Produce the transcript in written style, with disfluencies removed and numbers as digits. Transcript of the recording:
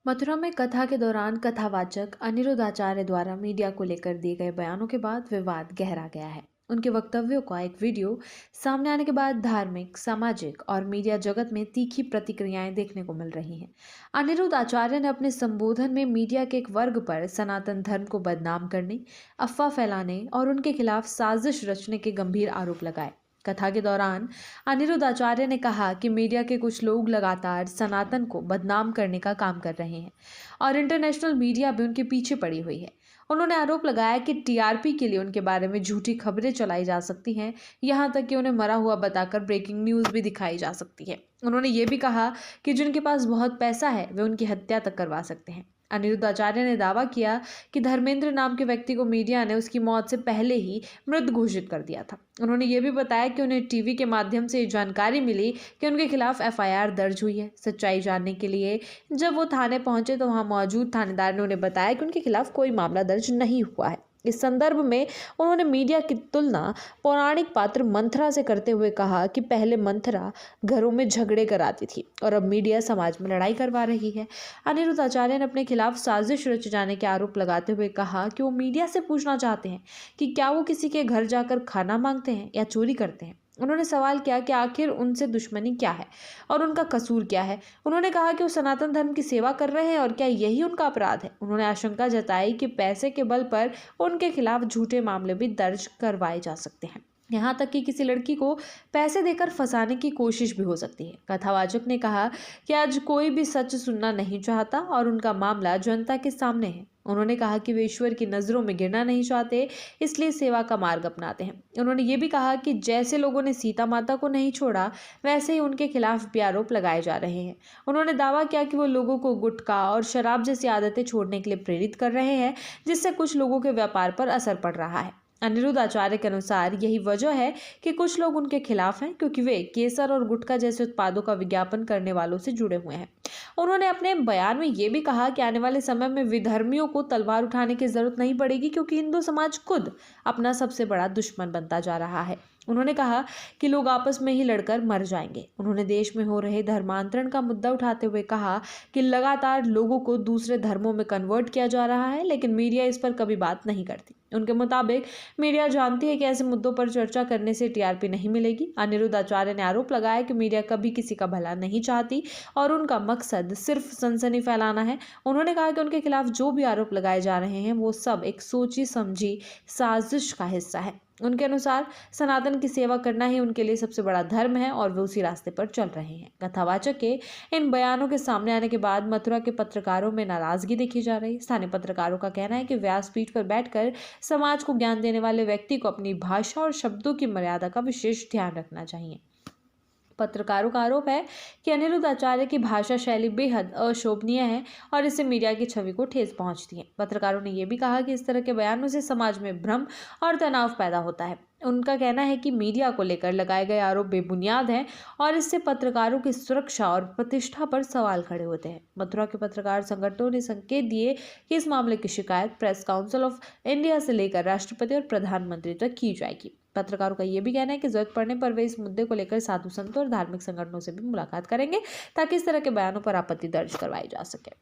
मथुरा में कथा के दौरान कथावाचक अनिरुद्ध आचार्य द्वारा मीडिया को लेकर दिए गए बयानों के बाद विवाद गहरा गया है। उनके वक्तव्यों का एक वीडियो सामने आने के बाद धार्मिक, सामाजिक और मीडिया जगत में तीखी प्रतिक्रियाएं देखने को मिल रही हैं। अनिरुद्ध आचार्य ने अपने संबोधन में मीडिया के एक वर्ग पर सनातन धर्म को बदनाम करने, अफवाह फैलाने और उनके खिलाफ साजिश रचने के गंभीर आरोप लगाए। कथा के दौरान अनिरुद्ध आचार्य ने कहा कि मीडिया के कुछ लोग लगातार सनातन को बदनाम करने का काम कर रहे हैं और इंटरनेशनल मीडिया भी उनके पीछे पड़ी हुई है। उन्होंने आरोप लगाया कि टीआरपी के लिए उनके बारे में झूठी खबरें चलाई जा सकती हैं, यहां तक कि उन्हें मरा हुआ बताकर ब्रेकिंग न्यूज़ भी दिखाई जा सकती है। उन्होंने ये भी कहा कि जिनके पास बहुत पैसा है वे उनकी हत्या तक करवा सकते हैं। अनिरुद्ध आचार्य ने दावा किया कि धर्मेंद्र नाम के व्यक्ति को मीडिया ने उसकी मौत से पहले ही मृत घोषित कर दिया था। उन्होंने ये भी बताया कि उन्हें टीवी के माध्यम से जानकारी मिली कि उनके खिलाफ एफआईआर दर्ज हुई है। सच्चाई जानने के लिए जब वो थाने पहुंचे तो वहां मौजूद थानेदार ने उन्हें बताया कि उनके खिलाफ कोई मामला दर्ज नहीं हुआ है। इस संदर्भ में उन्होंने मीडिया की तुलना पौराणिक पात्र मंथरा से करते हुए कहा कि पहले मंथरा घरों में झगड़े कराती थी और अब मीडिया समाज में लड़ाई करवा रही है। अनिरुद्ध आचार्य ने अपने खिलाफ साजिश रचे जाने के आरोप लगाते हुए कहा कि वो मीडिया से पूछना चाहते हैं कि क्या वो किसी के घर जाकर खाना मांगते हैं या चोरी करते हैं। उन्होंने सवाल किया कि आखिर उनसे दुश्मनी क्या है और उनका कसूर क्या है। उन्होंने कहा कि वो सनातन धर्म की सेवा कर रहे हैं और क्या यही उनका अपराध है। उन्होंने आशंका जताई कि पैसे के बल पर उनके खिलाफ झूठे मामले भी दर्ज करवाए जा सकते हैं, यहाँ तक कि किसी लड़की को पैसे देकर फंसाने की कोशिश भी हो सकती है। कथावाचक ने कहा कि आज कोई भी सच सुनना नहीं चाहता और उनका मामला जनता के सामने है। उन्होंने कहा कि वे ईश्वर की नज़रों में गिरना नहीं चाहते, इसलिए सेवा का मार्ग अपनाते हैं। उन्होंने ये भी कहा कि जैसे लोगों ने सीता माता को नहीं छोड़ा, वैसे ही उनके खिलाफ भी आरोप लगाए जा रहे हैं। उन्होंने दावा किया कि वो लोगों को गुटखा और शराब जैसी आदतें छोड़ने के लिए प्रेरित कर रहे हैं, जिससे कुछ लोगों के व्यापार पर असर पड़ रहा है। अनिरुद्ध आचार्य के अनुसार यही वजह है कि कुछ लोग उनके खिलाफ हैं, क्योंकि वे केसर और गुटखा जैसे उत्पादों का विज्ञापन करने वालों से जुड़े हुए हैं। उन्होंने अपने बयान में ये भी कहा कि आने वाले समय में विधर्मियों को तलवार उठाने की जरूरत नहीं पड़ेगी, क्योंकि हिंदू समाज खुद अपना सबसे बड़ा दुश्मन बनता जा रहा है। उन्होंने कहा कि लोग आपस में ही लड़कर मर जाएंगे। उन्होंने देश में हो रहे धर्मांतरण का मुद्दा उठाते हुए कहा कि लगातार लोगों को दूसरे धर्मों में कन्वर्ट किया जा रहा है, लेकिन मीडिया इस पर कभी बात नहीं करती। उनके मुताबिक मीडिया जानती है कि ऐसे मुद्दों पर चर्चा करने से टीआरपी नहीं मिलेगी। अनिरुद्ध आचार्य ने आरोप लगाया कि मीडिया कभी किसी का भला नहीं चाहती और उनका मकसद सिर्फ सनसनी फैलाना है। उन्होंने कहा कि उनके खिलाफ जो भी आरोप लगाए जा रहे हैं वो सब एक सोची समझी साजिश का हिस्सा है। उनके अनुसार सनातन की सेवा करना ही उनके लिए सबसे बड़ा धर्म है और वे उसी रास्ते पर चल रहे हैं। कथावाचक के इन बयानों के सामने आने के बाद मथुरा के पत्रकारों में नाराजगी देखी जा रही। स्थानीय पत्रकारों का कहना है कि व्यासपीठ पर बैठकर समाज को ज्ञान देने वाले व्यक्ति को अपनी भाषा और शब्दों की मर्यादा का विशेष ध्यान रखना चाहिए। पत्रकारों का आरोप है कि अनिरुद्ध आचार्य की भाषा शैली बेहद अशोभनीय है और इससे मीडिया की छवि को ठेस पहुंचती है। पत्रकारों ने यह भी कहा कि इस तरह के बयानों से समाज में भ्रम और तनाव पैदा होता है। उनका कहना है कि मीडिया को लेकर लगाए गए आरोप बेबुनियाद हैं और इससे पत्रकारों की सुरक्षा और प्रतिष्ठा पर सवाल खड़े होते हैं। मथुरा के पत्रकार संगठनों ने संकेत दिए कि इस मामले की शिकायत प्रेस काउंसिल ऑफ इंडिया से लेकर राष्ट्रपति और प्रधानमंत्री तक की जाएगी। पत्रकारों का यह भी कहना है कि जरूरत पड़ने पर वे इस मुद्दे को लेकर साधु संतों और धार्मिक संगठनों से भी मुलाकात करेंगे, ताकि इस तरह के बयानों पर आपत्ति दर्ज करवाई जा सके।